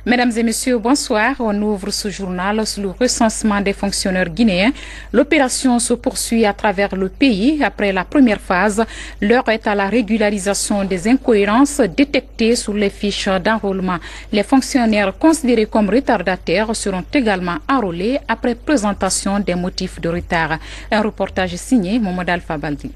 Mesdames et messieurs, bonsoir. On ouvre ce journal sur le recensement des fonctionnaires guinéens. L'opération se poursuit à travers le pays. Après la première phase, l'heure est à la régularisation des incohérences détectées sur les fiches d'enrôlement. Les fonctionnaires considérés comme retardataires seront également enrôlés après présentation des motifs de retard. Un reportage signé Mohamed Alpha Baldi.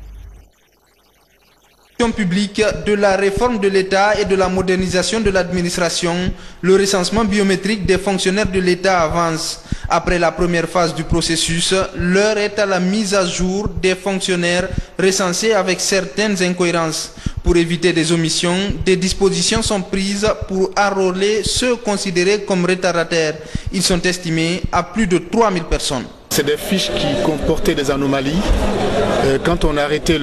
Publique de la réforme de l'État et de la modernisation de l'administration, le recensement biométrique des fonctionnaires de l'État avance. Après la première phase du processus, l'heure est à la mise à jour des fonctionnaires recensés avec certaines incohérences. Pour éviter des omissions, des dispositions sont prises pour enrôler ceux considérés comme retardataires. Ils sont estimés à plus de 3000 personnes. C'est des fiches qui comportaient des anomalies. Quand on a arrêté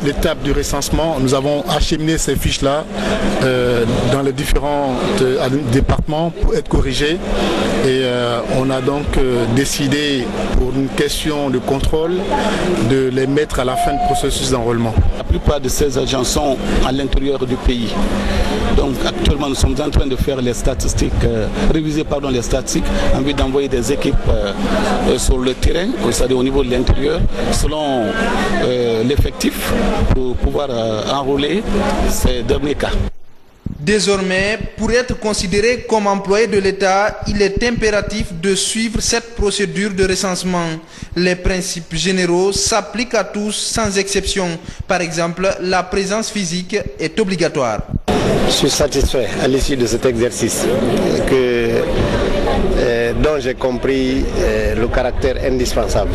l'étape du recensement, nous avons acheminé ces fiches-là dans les différents départements pour être corrigées. Et on a donc décidé, pour une question de contrôle, de les mettre à la fin du processus d'enrôlement. La plupart de ces agents sont à l'intérieur du pays. Donc actuellement, nous sommes en train de faire les statistiques, réviser les statistiques, en vue d'envoyer des équipes sur le terrain, c'est-à-dire au niveau de l'intérieur, selon l'effectif, pour pouvoir enrôler ces derniers cas. Désormais, pour être considéré comme employé de l'État, il est impératif de suivre cette procédure de recensement. Les principes généraux s'appliquent à tous sans exception. Par exemple, la présence physique est obligatoire. Je suis satisfait à l'issue de cet exercice dont j'ai compris le caractère indispensable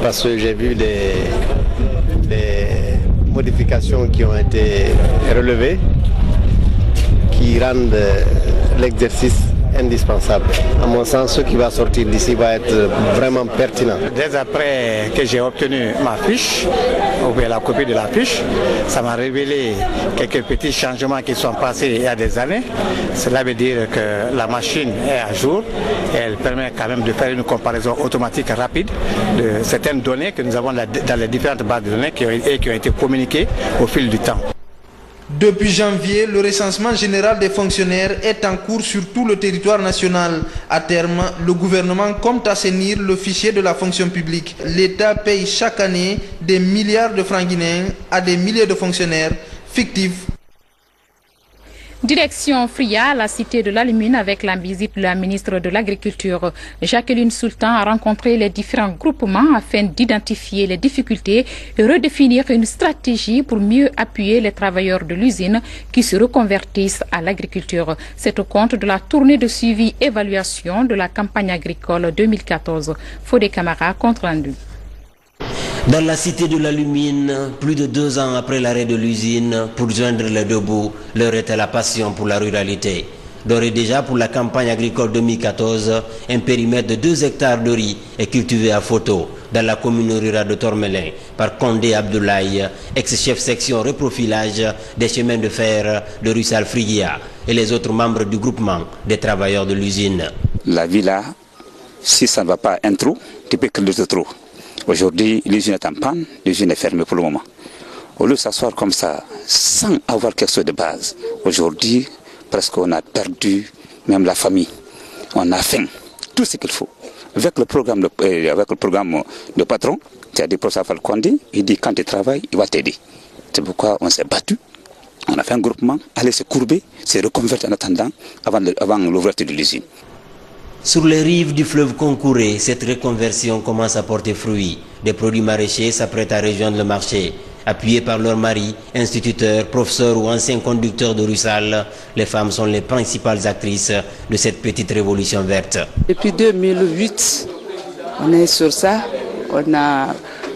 parce que j'ai vu des modifications qui ont été relevées qui rendent l'exercice indispensable. À mon sens, ce qui va sortir d'ici va être vraiment pertinent. Dès après que j'ai obtenu ma fiche, ou bien la copie de la fiche, ça m'a révélé quelques petits changements qui sont passés il y a des années. Cela veut dire que la machine est à jour et elle permet quand même de faire une comparaison automatique rapide de certaines données que nous avons dans les différentes bases de données qui ont été communiquées au fil du temps. Depuis janvier, le recensement général des fonctionnaires est en cours sur tout le territoire national. À terme, le gouvernement compte assainir le fichier de la fonction publique. L'État paye chaque année des milliards de francs guinéens à des milliers de fonctionnaires fictifs. Direction Fria, la cité de la Lumine, avec la visite de la ministre de l'Agriculture. Jacqueline Sultan a rencontré les différents groupements afin d'identifier les difficultés et redéfinir une stratégie pour mieux appuyer les travailleurs de l'usine qui se reconvertissent à l'agriculture. C'est au compte de la tournée de suivi-évaluation de la campagne agricole 2014. Fodé Camara, compte rendu. Dans la cité de la Lumine, plus de 2 ans après l'arrêt de l'usine, pour joindre les deux bouts, l'heure était la passion pour la ruralité. D'ores et déjà, pour la campagne agricole 2014, un périmètre de 2 hectares de riz est cultivé à photo dans la commune rurale de Tormelin par Condé Abdoulaye, ex-chef section reprofilage des chemins de fer de Russal Frigia et les autres membres du groupement des travailleurs de l'usine. La vie là, si ça ne va pas un trou, tu peux creuser le trou. Aujourd'hui, l'usine est en panne, l'usine est fermée pour le moment. Au lieu de s'asseoir comme ça, sans avoir quelque chose de base, aujourd'hui, presque on a perdu même la famille. On a faim, tout ce qu'il faut. Avec le programme de patron, c'est-à-dire professeur Falcondi, il dit quand tu travailles, il va t'aider. C'est pourquoi on s'est battu. On a fait un groupement, aller se courber, se reconvertir en attendant avant l'ouverture de l'usine. Sur les rives du fleuve Concouré, cette reconversion commence à porter fruit. Des produits maraîchers s'apprêtent à rejoindre le marché. Appuyés par leurs maris, instituteurs, professeurs ou anciens conducteurs de Russal, les femmes sont les principales actrices de cette petite révolution verte. Depuis 2008, on est sur ça. On a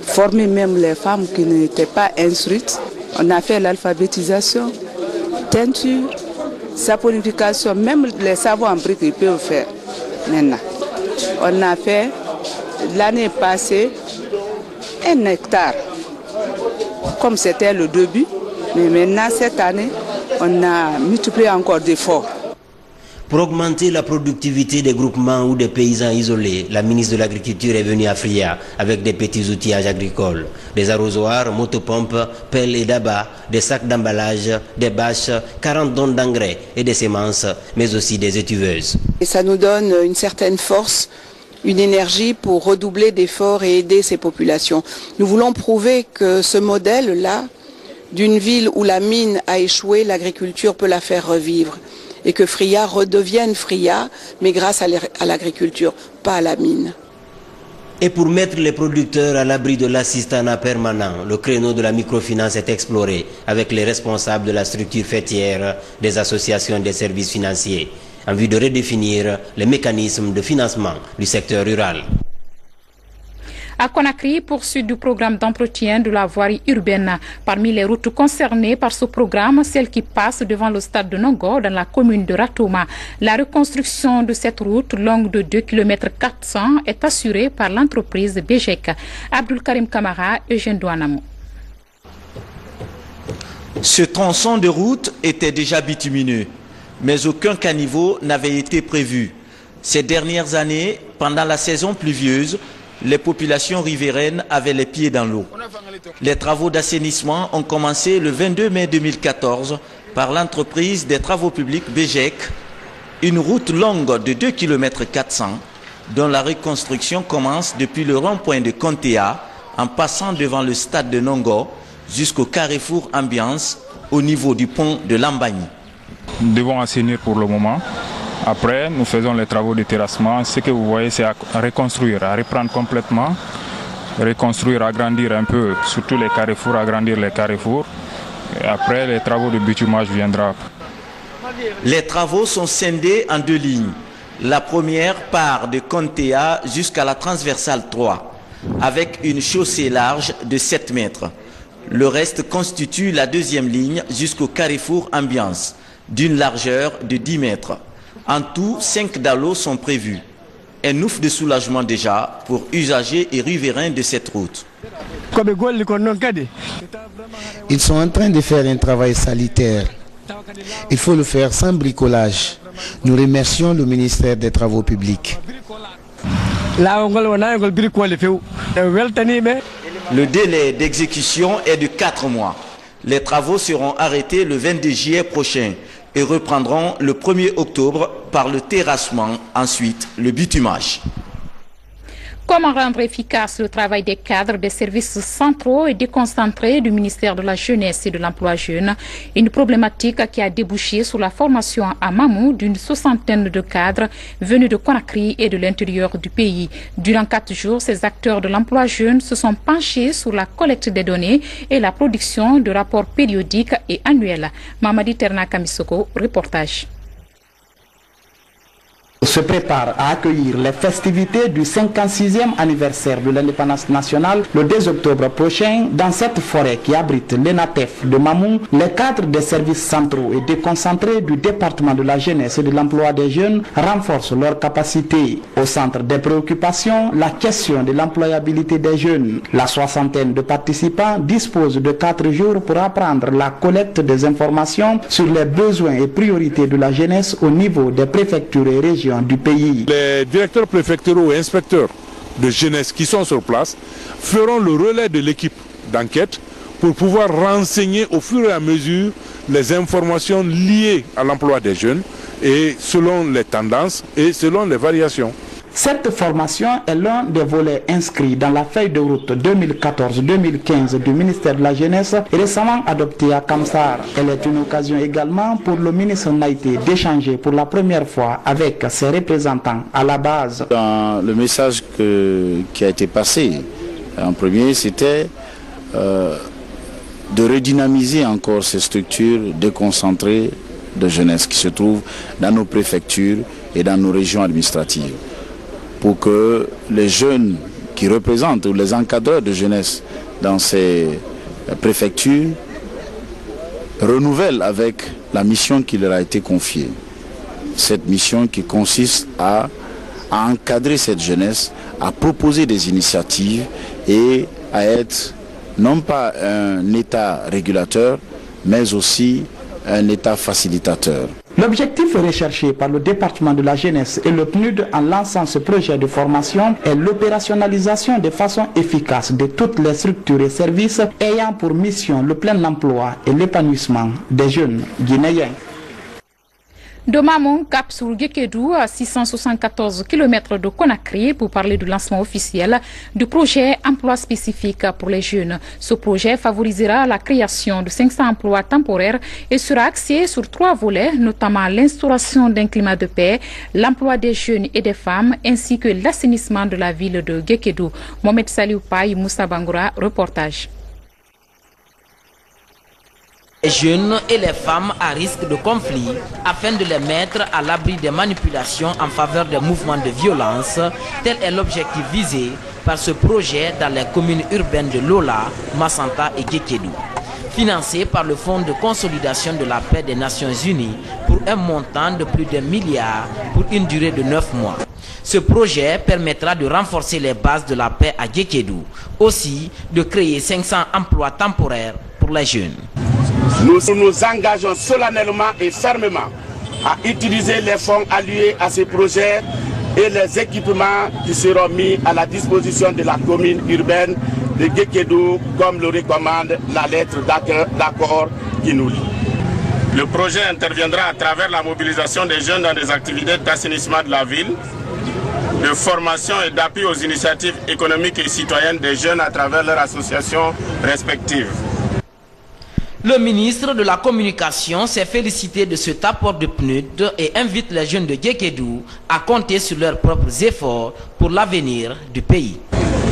formé même les femmes qui n'étaient pas instruites. On a fait l'alphabétisation, teinture, saponification, même les savons en briques ils peuvent faire. Maintenant, on a fait l'année passée 1 hectare, comme c'était le début, mais maintenant cette année, on a multiplié encore d'efforts. Pour augmenter la productivité des groupements ou des paysans isolés, la ministre de l'Agriculture est venue à Fria avec des petits outillages agricoles, des arrosoirs, motopompes, pelles et d'abats, des sacs d'emballage, des bâches, 40 tonnes d'engrais et des semences, mais aussi des étuveuses. Et ça nous donne une certaine force, une énergie pour redoubler d'efforts et aider ces populations. Nous voulons prouver que ce modèle-là, d'une ville où la mine a échoué, l'agriculture peut la faire revivre. Et que Fria redevienne Fria, mais grâce à l'agriculture, pas à la mine. Et pour mettre les producteurs à l'abri de l'assistanat permanent, le créneau de la microfinance est exploré avec les responsables de la structure faîtière des associations des services financiers, en vue de redéfinir les mécanismes de financement du secteur rural. À Conakry, poursuite du programme d'entretien de la voirie urbaine. Parmi les routes concernées par ce programme, celle qui passe devant le stade de Nongo dans la commune de Ratoma. La reconstruction de cette route longue de 2 km 400 est assurée par l'entreprise BGEC. Abdul Karim Kamara, Eugène Douanamou. Ce tronçon de route était déjà bitumineux, mais aucun caniveau n'avait été prévu. Ces dernières années, pendant la saison pluvieuse, les populations riveraines avaient les pieds dans l'eau. Les travaux d'assainissement ont commencé le 22 mai 2014 par l'entreprise des travaux publics BGEC, une route longue de 2 km 400 dont la reconstruction commence depuis le rond-point de Kontea en passant devant le stade de Nongo jusqu'au carrefour Ambiance au niveau du pont de Lambagny. Nous devons assainir pour le moment. Après, nous faisons les travaux de terrassement. Ce que vous voyez, c'est à reconstruire, à reprendre complètement, reconstruire, agrandir un peu, surtout les carrefours, agrandir les carrefours. Et après, les travaux de bitumage viendront. Les travaux sont scindés en 2 lignes. La première part de Kontea jusqu'à la transversale 3, avec une chaussée large de 7 mètres. Le reste constitue la 2e ligne jusqu'au carrefour Ambiance, d'une largeur de 10 mètres. En tout, 5 dallos sont prévus. Un ouf de soulagement déjà pour usagers et riverains de cette route. Ils sont en train de faire un travail salutaire. Il faut le faire sans bricolage. Nous remercions le ministère des Travaux publics. Le délai d'exécution est de 4 mois. Les travaux seront arrêtés le 22 juillet prochain et reprendront le 1er octobre par le terrassement, ensuite le bitumage. Comment rendre efficace le travail des cadres des services centraux et déconcentrés du ministère de la Jeunesse et de l'Emploi jeune? Une problématique qui a débouché sur la formation à Mamou d'une 60aine de cadres venus de Conakry et de l'intérieur du pays. Durant 4 jours, ces acteurs de l'emploi jeune se sont penchés sur la collecte des données et la production de rapports périodiques et annuels. Mamadi Terna Kamisoko, reportage. Se prépare à accueillir les festivités du 56e anniversaire de l'indépendance nationale le 2 octobre prochain dans cette forêt qui abrite l'ENATEF de Mamou. Les cadres des services centraux et déconcentrés du département de la jeunesse et de l'emploi des jeunes renforcent leurs capacités. Au centre des préoccupations, la question de l'employabilité des jeunes. La 60aine de participants dispose de 4 jours pour apprendre la collecte des informations sur les besoins et priorités de la jeunesse au niveau des préfectures et régions du pays. Les directeurs préfectoraux et inspecteurs de jeunesse qui sont sur place feront le relais de l'équipe d'enquête pour pouvoir renseigner au fur et à mesure les informations liées à l'emploi des jeunes et selon les tendances et selon les variations. Cette formation est l'un des volets inscrits dans la feuille de route 2014-2015 du ministère de la Jeunesse récemment adoptée à Kamsar. Elle est une occasion également pour le ministre Naïté d'échanger pour la première fois avec ses représentants à la base. Dans le message qui a été passé en premier, c'était de redynamiser encore ces structures déconcentrées de jeunesse qui se trouvent dans nos préfectures et dans nos régions administratives, pour que les jeunes qui représentent ou les encadreurs de jeunesse dans ces préfectures renouvellent avec la mission qui leur a été confiée. Cette mission qui consiste à encadrer cette jeunesse, à proposer des initiatives et à être non pas un État régulateur, mais aussi un État facilitateur. L'objectif recherché par le département de la jeunesse et le PNUD en lançant ce projet de formation est l'opérationnalisation de façon efficace de toutes les structures et services ayant pour mission le plein emploi et l'épanouissement des jeunes guinéens. De Mamon, cap sur Guékédou, à 674 km de Conakry, pour parler du lancement officiel du projet emploi spécifique pour les jeunes. Ce projet favorisera la création de 500 emplois temporaires et sera axé sur 3 volets, notamment l'instauration d'un climat de paix, l'emploi des jeunes et des femmes, ainsi que l'assainissement de la ville de Guékédou. Mohamed Saliou Paye, Moussa Bangoura, reportage. Les jeunes et les femmes à risque de conflit afin de les mettre à l'abri des manipulations en faveur des mouvements de violence. Tel est l'objectif visé par ce projet dans les communes urbaines de Lola, Massanta et Guékédou. Financé par le Fonds de consolidation de la paix des Nations Unies pour un montant de plus d'1 milliard pour une durée de 9 mois. Ce projet permettra de renforcer les bases de la paix à Guékédou, aussi de créer 500 emplois temporaires pour les jeunes. Nous nous engageons solennellement et fermement à utiliser les fonds alloués à ces projets et les équipements qui seront mis à la disposition de la commune urbaine de Guékédou, comme le recommande la lettre d'accord qui nous lie. Le projet interviendra à travers la mobilisation des jeunes dans des activités d'assainissement de la ville, de formation et d'appui aux initiatives économiques et citoyennes des jeunes à travers leurs associations respectives. Le ministre de la Communication s'est félicité de cet apport de PNUD et invite les jeunes de Guékédou à compter sur leurs propres efforts pour l'avenir du pays.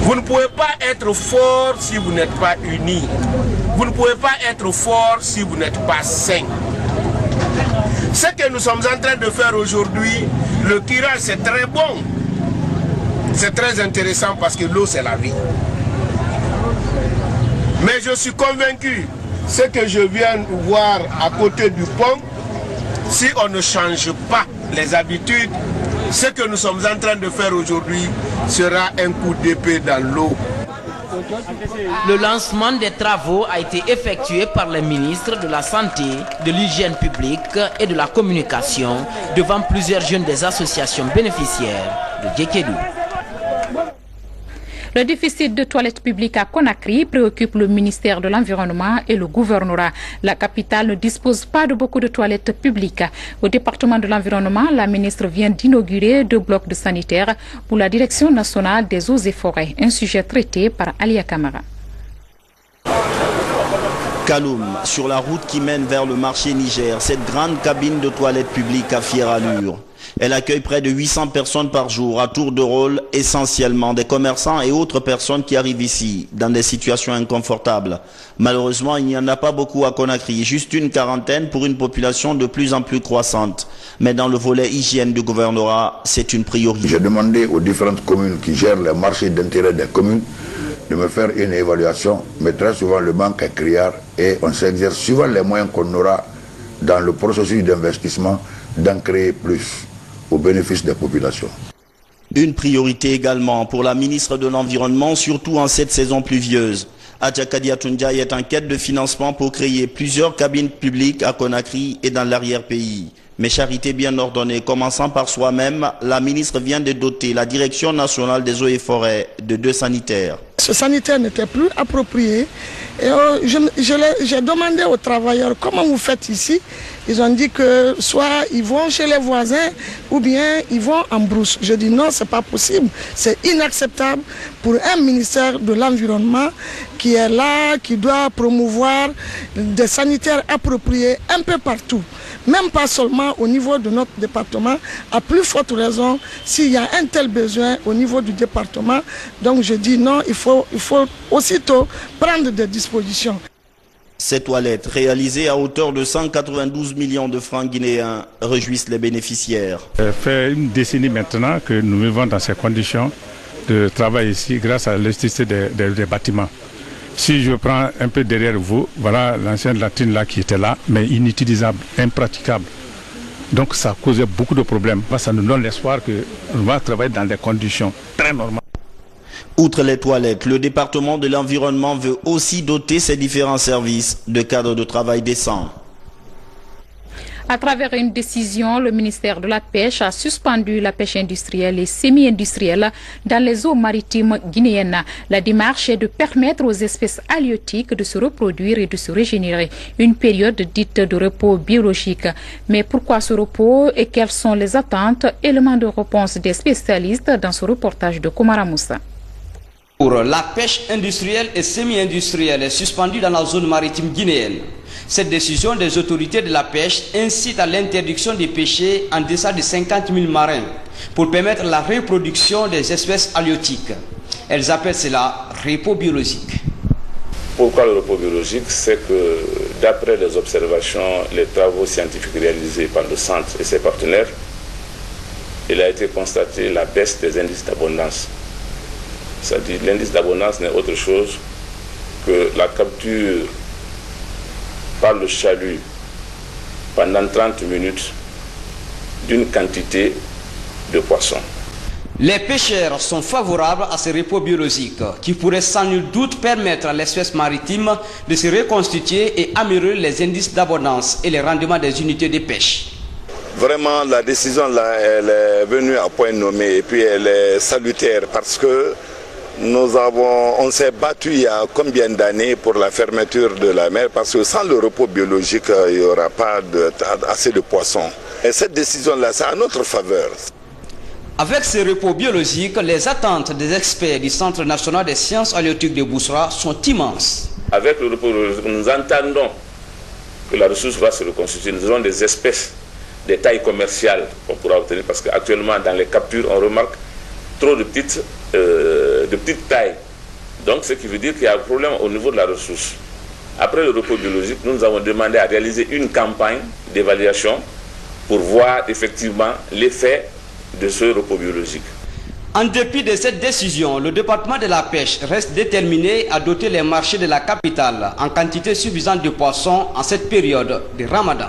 Vous ne pouvez pas être fort si vous n'êtes pas unis. Vous ne pouvez pas être fort si vous n'êtes pas sain. Ce que nous sommes en train de faire aujourd'hui, le curage, c'est très bon. C'est très intéressant parce que l'eau, c'est la vie. Mais je suis convaincu, ce que je viens de voir à côté du pont, si on ne change pas les habitudes, ce que nous sommes en train de faire aujourd'hui sera un coup d'épée dans l'eau. Le lancement des travaux a été effectué par les ministres de la Santé, de l'Hygiène publique et de la Communication devant plusieurs jeunes des associations bénéficiaires de Guékédou. Le déficit de toilettes publiques à Conakry préoccupe le ministère de l'Environnement et le gouvernorat. La capitale ne dispose pas de beaucoup de toilettes publiques. Au département de l'Environnement, la ministre vient d'inaugurer 2 blocs de sanitaires pour la Direction nationale des eaux et forêts. Un sujet traité par Alia Kamara. Kaloum, sur la route qui mène vers le marché Niger, cette grande cabine de toilettes publiques à fière allure. Elle accueille près de 800 personnes par jour à tour de rôle, essentiellement des commerçants et autres personnes qui arrivent ici dans des situations inconfortables. Malheureusement, il n'y en a pas beaucoup à Conakry, juste une quarantaine pour une population de plus en plus croissante. Mais dans le volet hygiène du gouvernorat, c'est une priorité. J'ai demandé aux différentes communes qui gèrent les marchés d'intérêt des communes de me faire une évaluation, mais très souvent le manque est criard et on s'exerce suivant les moyens qu'on aura dans le processus d'investissement d'en créer plus au bénéfice des populations. Une priorité également pour la ministre de l'Environnement, surtout en cette saison pluvieuse. Adjakadi Atundiaï est en quête de financement pour créer plusieurs cabines publiques à Conakry et dans l'arrière-pays. Mais charité bien ordonnée, commençant par soi-même, la ministre vient de doter la Direction nationale des eaux et forêts de 2 sanitaires. Ce sanitaire n'était plus approprié. Et j'ai demandé aux travailleurs comment vous faites ici. Ils ont dit que soit ils vont chez les voisins ou bien ils vont en brousse. Je dis non, c'est pas possible. C'est inacceptable pour un ministère de l'Environnement qui est là, qui doit promouvoir des sanitaires appropriés un peu partout. Même pas seulement au niveau de notre département, à plus forte raison s'il y a un tel besoin au niveau du département. Donc je dis non, il faut aussitôt prendre des dispositions. Ces toilettes, réalisées à hauteur de 192 millions de francs guinéens, réjouissent les bénéficiaires. Ça fait une décennie maintenant que nous vivons dans ces conditions de travail ici grâce à l'électricité des bâtiments. Si je prends un peu derrière vous, voilà l'ancienne latine là qui était là, mais inutilisable, impraticable. Donc ça causait beaucoup de problèmes. Ça nous donne l'espoir qu'on va travailler dans des conditions très normales. Outre les toilettes, le département de l'environnement veut aussi doter ses différents services de cadres de travail décents. À travers une décision, le ministère de la Pêche a suspendu la pêche industrielle et semi-industrielle dans les eaux maritimes guinéennes. La démarche est de permettre aux espèces halieutiques de se reproduire et de se régénérer. Une période dite de repos biologique. Mais pourquoi ce repos et quelles sont les attentes? Éléments de réponse des spécialistes dans ce reportage de Komara Moussa. Pour la pêche industrielle et semi-industrielle est suspendue dans la zone maritime guinéenne. Cette décision des autorités de la pêche incite à l'interdiction des pêchers en deçà de 50 000 marins pour permettre la reproduction des espèces halieutiques. Elles appellent cela repos biologique. Pourquoi le repos biologique? C'est que d'après les observations, les travaux scientifiques réalisés par le centre et ses partenaires, il a été constaté la baisse des indices d'abondance. C'est-à-dire l'indice d'abondance n'est autre chose que la capture par le chalut pendant 30 minutes d'une quantité de poissons. Les pêcheurs sont favorables à ce repos biologique qui pourrait sans nul doute permettre à l'espèce maritime de se reconstituer et améliorer les indices d'abondance et les rendements des unités de pêche. Vraiment, la décision là, elle est venue à point nommé et puis elle est salutaire parce que on s'est battu il y a combien d'années pour la fermeture de la mer parce que sans le repos biologique, il n'y aura pas assez de poissons. Et cette décision-là, c'est à notre faveur. Avec ce repos biologique, les attentes des experts du Centre national des sciences halieutiques de Bousra sont immenses. Avec le repos biologique, nous entendons que la ressource va se reconstituer. Nous aurons des espèces de taille commerciale qu'on pourra obtenir parce qu'actuellement, dans les captures, on remarque trop de petites tailles. Donc, ce qui veut dire qu'il y a un problème au niveau de la ressource. Après le repos biologique, nous avons demandé à réaliser une campagne d'évaluation pour voir effectivement l'effet de ce repos biologique. En dépit de cette décision, le département de la pêche reste déterminé à doter les marchés de la capitale en quantité suffisante de poissons en cette période de Ramadan.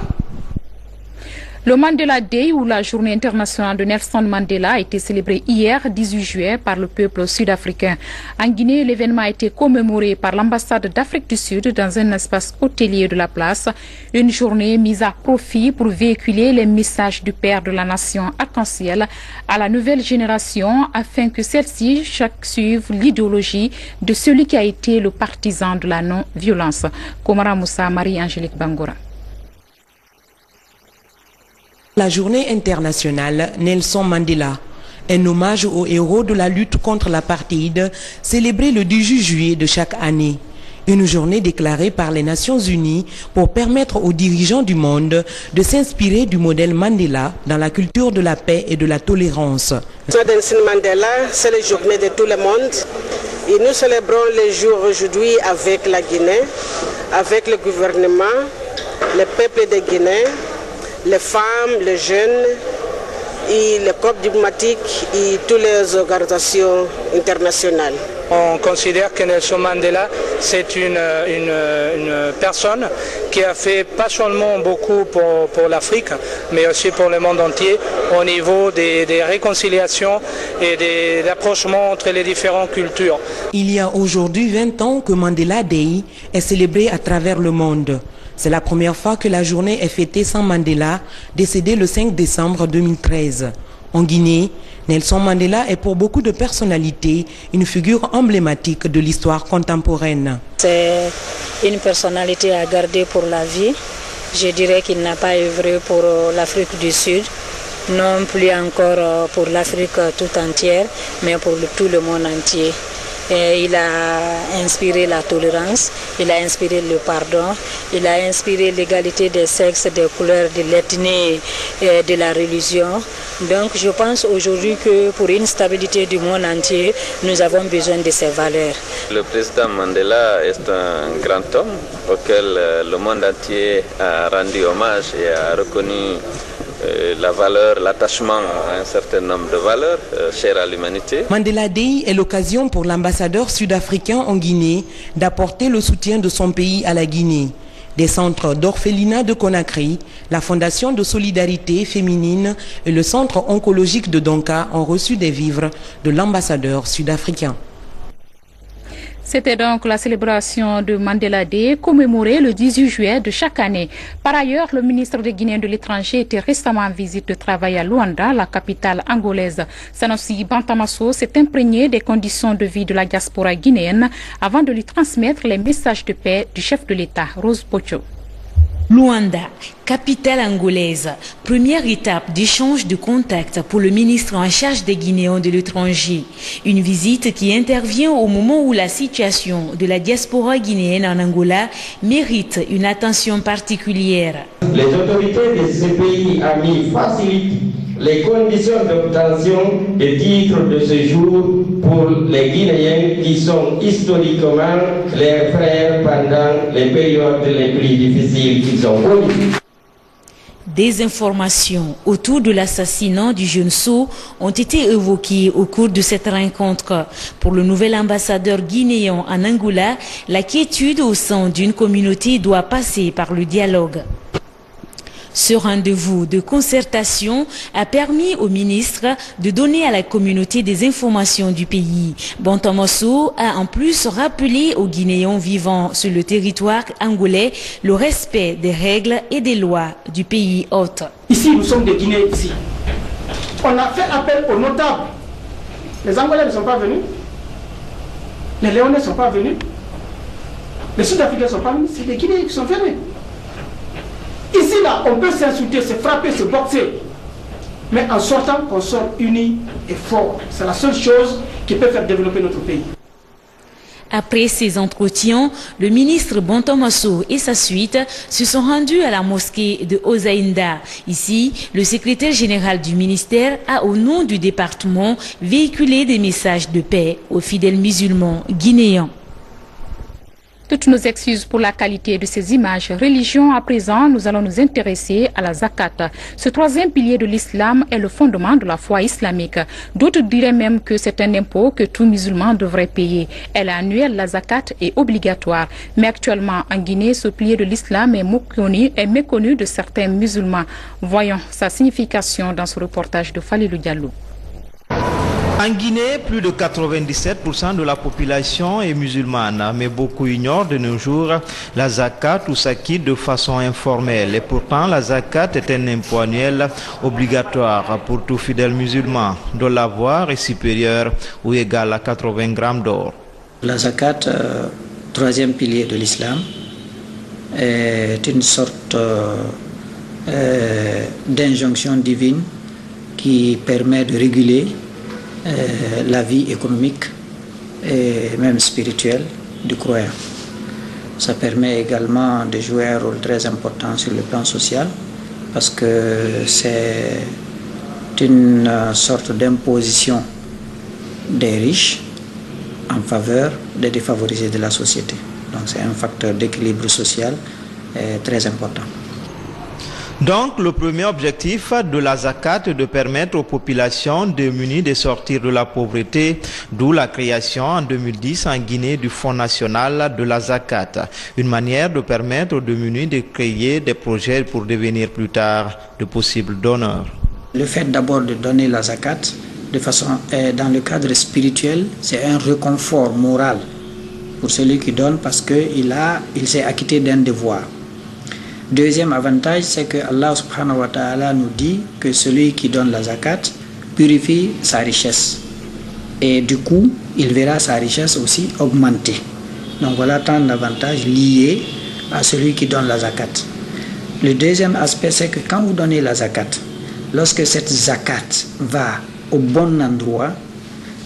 Le Mandela Day, ou la journée internationale de Nelson Mandela, a été célébrée hier, 18 juillet, par le peuple sud-africain. En Guinée, l'événement a été commémoré par l'ambassade d'Afrique du Sud dans un espace hôtelier de la place. Une journée mise à profit pour véhiculer les messages du père de la nation arc-en-ciel à la nouvelle génération afin que celle-ci suive l'idéologie de celui qui a été le partisan de la non-violence. Komara Moussa, Marie-Angélique Bangora. La journée internationale Nelson Mandela, un hommage aux héros de la lutte contre l'apartheid, célébrée le 18 juillet de chaque année. Une journée déclarée par les Nations Unies pour permettre aux dirigeants du monde de s'inspirer du modèle Mandela dans la culture de la paix et de la tolérance. Nelson Mandela, c'est la journée de tout le monde. Et nous célébrons le jour aujourd'hui avec la Guinée, avec le gouvernement, le peuple de Guinée, les femmes, les jeunes, et les corps diplomatiques et toutes les organisations internationales. On considère que Nelson Mandela, c'est une personne qui a fait pas seulement beaucoup pour l'Afrique, mais aussi pour le monde entier au niveau des réconciliations et des rapprochements entre les différentes cultures. Il y a aujourd'hui 20 ans que Mandela Day est célébré à travers le monde. C'est la première fois que la journée est fêtée sans Mandela, décédé le 5 décembre 2013. En Guinée, Nelson Mandela est pour beaucoup de personnalités une figure emblématique de l'histoire contemporaine. C'est une personnalité à garder pour la vie. Je dirais qu'il n'a pas œuvré pour l'Afrique du Sud, non plus encore pour l'Afrique tout entière, mais pour tout le monde entier. Et il a inspiré la tolérance, il a inspiré le pardon, il a inspiré l'égalité des sexes, des couleurs, de l'ethnie et de la religion. Donc je pense aujourd'hui que pour une stabilité du monde entier, nous avons besoin de ces valeurs. Le président Mandela est un grand homme auquel le monde entier a rendu hommage et a reconnu la valeur, l'attachement à un certain nombre de valeurs chères à l'humanité. Mandela Day est l'occasion pour l'ambassadeur sud-africain en Guinée d'apporter le soutien de son pays à la Guinée. Des centres d'orphelinat de Conakry, la Fondation de solidarité féminine et le centre oncologique de Donka ont reçu des vivres de l'ambassadeur sud-africain. C'était donc la célébration de Mandela Day, commémorée le 18 juillet de chaque année. Par ailleurs, le ministre des Guinéens de l'étranger était récemment en visite de travail à Luanda, la capitale angolaise. Sanusi Bantamasso s'est imprégné des conditions de vie de la diaspora guinéenne avant de lui transmettre les messages de paix du chef de l'État, Rose Pocho. Luanda, capitale angolaise, première étape d'échange de contacts pour le ministre en charge des Guinéens de l'étranger. Une visite qui intervient au moment où la situation de la diaspora guinéenne en Angola mérite une attention particulière. Les autorités de ce pays amis facilitent les conditions d'obtention des titres de séjour pour les Guinéens qui sont historiquement leurs frères pendant les périodes les plus difficiles qu'ils ont connues. Des informations autour de l'assassinat du jeune Sow ont été évoquées au cours de cette rencontre. Pour le nouvel ambassadeur guinéen en Angola, la quiétude au sein d'une communauté doit passer par le dialogue. Ce rendez-vous de concertation a permis au ministre de donner à la communauté des informations du pays. Bantamasso a en plus rappelé aux Guinéens vivant sur le territoire angolais le respect des règles et des lois du pays hôte. Ici, nous sommes des Guinéens ici. On a fait appel aux notables. Les Angolais ne sont pas venus. Les Léonais ne sont pas venus. Les Sud-Africains ne sont pas venus. C'est les Guinéens qui sont venus. Ici, là, on peut s'insulter, se frapper, se boxer. Mais en sortant, on sort unis et forts. C'est la seule chose qui peut faire développer notre pays. Après ces entretiens, le ministre Bantamasso et sa suite se sont rendus à la mosquée de Ozaïnda. Ici, le secrétaire général du ministère a, au nom du département, véhiculé des messages de paix aux fidèles musulmans guinéens. Toutes nos excuses pour la qualité de ces images. Religion à présent, nous allons nous intéresser à la zakat. Ce troisième pilier de l'islam est le fondement de la foi islamique. D'autres diraient même que c'est un impôt que tout musulman devrait payer. Elle est annuelle, la zakat est obligatoire. Mais actuellement, en Guinée, ce pilier de l'islam est méconnu de certains musulmans. Voyons sa signification dans ce reportage de Falilou Diallo. En Guinée, plus de 97% de la population est musulmane, mais beaucoup ignorent de nos jours la zakat ou s'acquittent de façon informelle. Et pourtant, la zakat est un impôt annuel obligatoire pour tout fidèle musulman, dont l'avoir est supérieur ou égal à 80 grammes d'or. La zakat, troisième pilier de l'islam, est une sorte d'injonction divine qui permet de réguler la vie économique et même spirituelle du croyant. Ça permet également de jouer un rôle très important sur le plan social parce que c'est une sorte d'imposition des riches en faveur des défavorisés de la société. Donc c'est un facteur d'équilibre social très important. Donc, le premier objectif de la zakat est de permettre aux populations démunies de sortir de la pauvreté, d'où la création en 2010 en Guinée du Fonds national de la zakat, une manière de permettre aux démunis de créer des projets pour devenir plus tard de possibles donneurs. Le fait d'abord de donner la zakat, de façon, dans le cadre spirituel, c'est un réconfort moral pour celui qui donne parce qu'il s'est acquitté d'un devoir. Deuxième avantage, c'est que Allah subhanahu wa ta'ala nous dit que celui qui donne la zakat purifie sa richesse. Et du coup, il verra sa richesse aussi augmenter. Donc voilà tant d'avantages liés à celui qui donne la zakat. Le deuxième aspect, c'est que quand vous donnez la zakat, lorsque cette zakat va au bon endroit,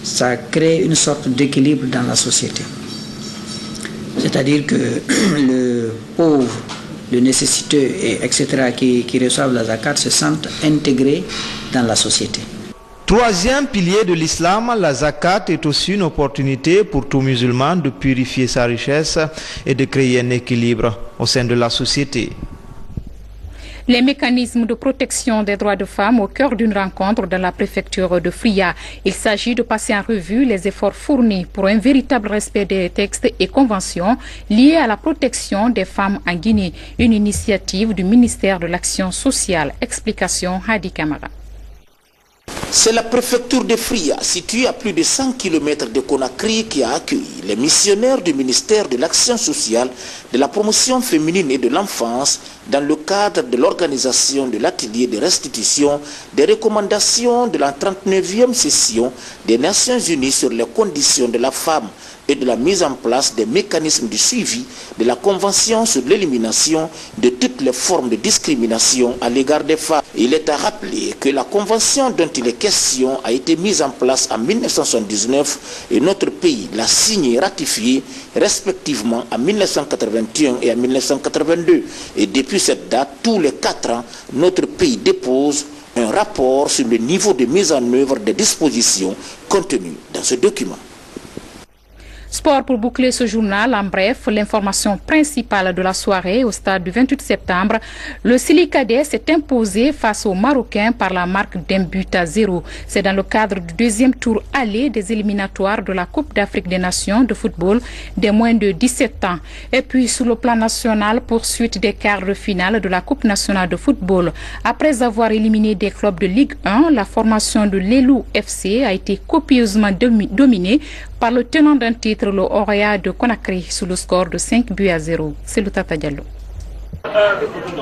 ça crée une sorte d'équilibre dans la société. C'est-à-dire que le pauvre, le nécessiteux, etc., qui reçoivent la zakat se sentent intégrés dans la société. Troisième pilier de l'islam, la zakat est aussi une opportunité pour tout musulman de purifier sa richesse et de créer un équilibre au sein de la société. Les mécanismes de protection des droits de femmes au cœur d'une rencontre dans la préfecture de Fria. Il s'agit de passer en revue les efforts fournis pour un véritable respect des textes et conventions liés à la protection des femmes en Guinée. Une initiative du ministère de l'Action sociale. Explication Hadi Kamara. C'est la préfecture de Fria, située à plus de 100 km de Conakry, qui a accueilli les missionnaires du ministère de l'Action sociale, de la promotion féminine et de l'enfance dans le cadre de l'organisation de l'atelier de restitution des recommandations de la 39e session des Nations Unies sur les conditions de la femme et de la mise en place des mécanismes de suivi de la Convention sur l'élimination de toutes les formes de discrimination à l'égard des femmes. Il est à rappeler que la Convention dont il est question a été mise en place en 1979 et notre pays l'a signée et ratifiée respectivement en 1981 et en 1982. Et depuis cette date, tous les 4 ans, notre pays dépose un rapport sur le niveau de mise en œuvre des dispositions contenues dans ce document. Sport pour boucler ce journal. En bref, l'information principale de la soirée au stade du 28 septembre. Le Sili Cadet s'est imposé face aux Marocains par la marque d'1-0. C'est dans le cadre du deuxième tour aller des éliminatoires de la Coupe d'Afrique des Nations de football des moins de 17 ans. Et puis sur le plan national, poursuite des quarts de finale de la Coupe nationale de football. Après avoir éliminé des clubs de Ligue 1, la formation de l'Elou FC a été copieusement dominée par le tenant d'un titre, le Orea de Conakry, sous le score de 5-0. C'est le Tata Diallo.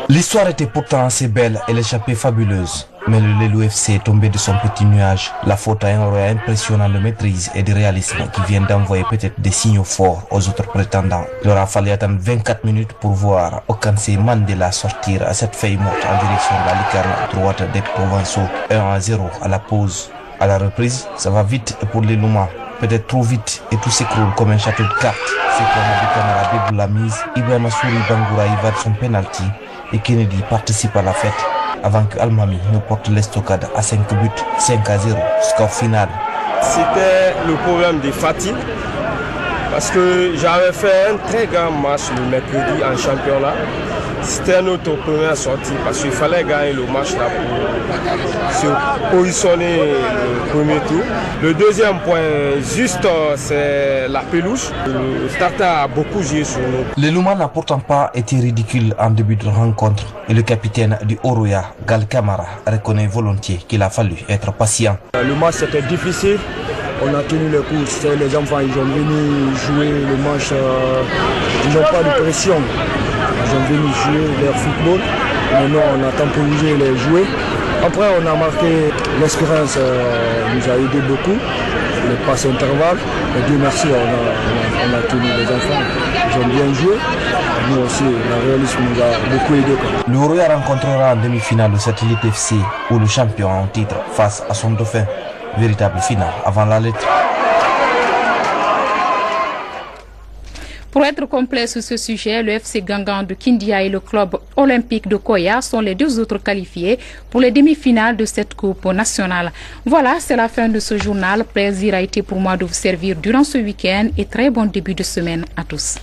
L'histoire était pourtant assez belle et l'échappée fabuleuse. Mais le Lelou FC est tombé de son petit nuage. La faute à un Orea impressionnant de maîtrise et de réalisme qui vient d'envoyer peut-être des signaux forts aux autres prétendants. Il aura fallu attendre 24 minutes pour voir Okansé Mandela sortir à cette feuille morte en direction de la lucarne droite des Provençaux. 1-0 à la pause. À la reprise, ça va vite pour les Louma. Peut-être trop vite et tout s'écroule comme un château de cartes. C'est comme la caméra déboule la mise. Ibrahima Souri Bangoura évade son penalty et Kennedy participe à la fête avant que Almami ne porte l'estocade à 5 buts, 5-0, score final. C'était le problème de fatigue parce que j'avais fait un très grand match le mercredi en championnat. C'était notre première sortie parce qu'il fallait gagner le match là pour se positionner le premier tour. Le deuxième point, juste, c'est la pelouse. Le Starter a beaucoup joué sur nous. Le Louma n'a pourtant pas été ridicule en début de rencontre et le capitaine du Oroya, Gal Kamara, reconnaît volontiers qu'il a fallu être patient. Le match c'était difficile. On a tenu le coup, les enfants ils ont venu jouer le match, ils n'ont pas de pression. Ils ont venu jouer leur football, maintenant on a temporisé les jouer. Après on a marqué, l'expérience nous a aidé beaucoup, les passes intervalles. Et Dieu merci, on a tenu les enfants, ils ont bien joué. Nous aussi, le réalisme nous a beaucoup aidé. Le Oroya rencontrera en demi-finale le Satellite FC ou le champion en titre face à son dauphin. Véritable finale avant la lettre. Pour être complet sur ce sujet, le FC Gangan de Kindia et le club olympique de Koya sont les deux autres qualifiés pour les demi-finales de cette coupe nationale. Voilà, c'est la fin de ce journal. Plaisir a été pour moi de vous servir durant ce week-end et très bon début de semaine à tous.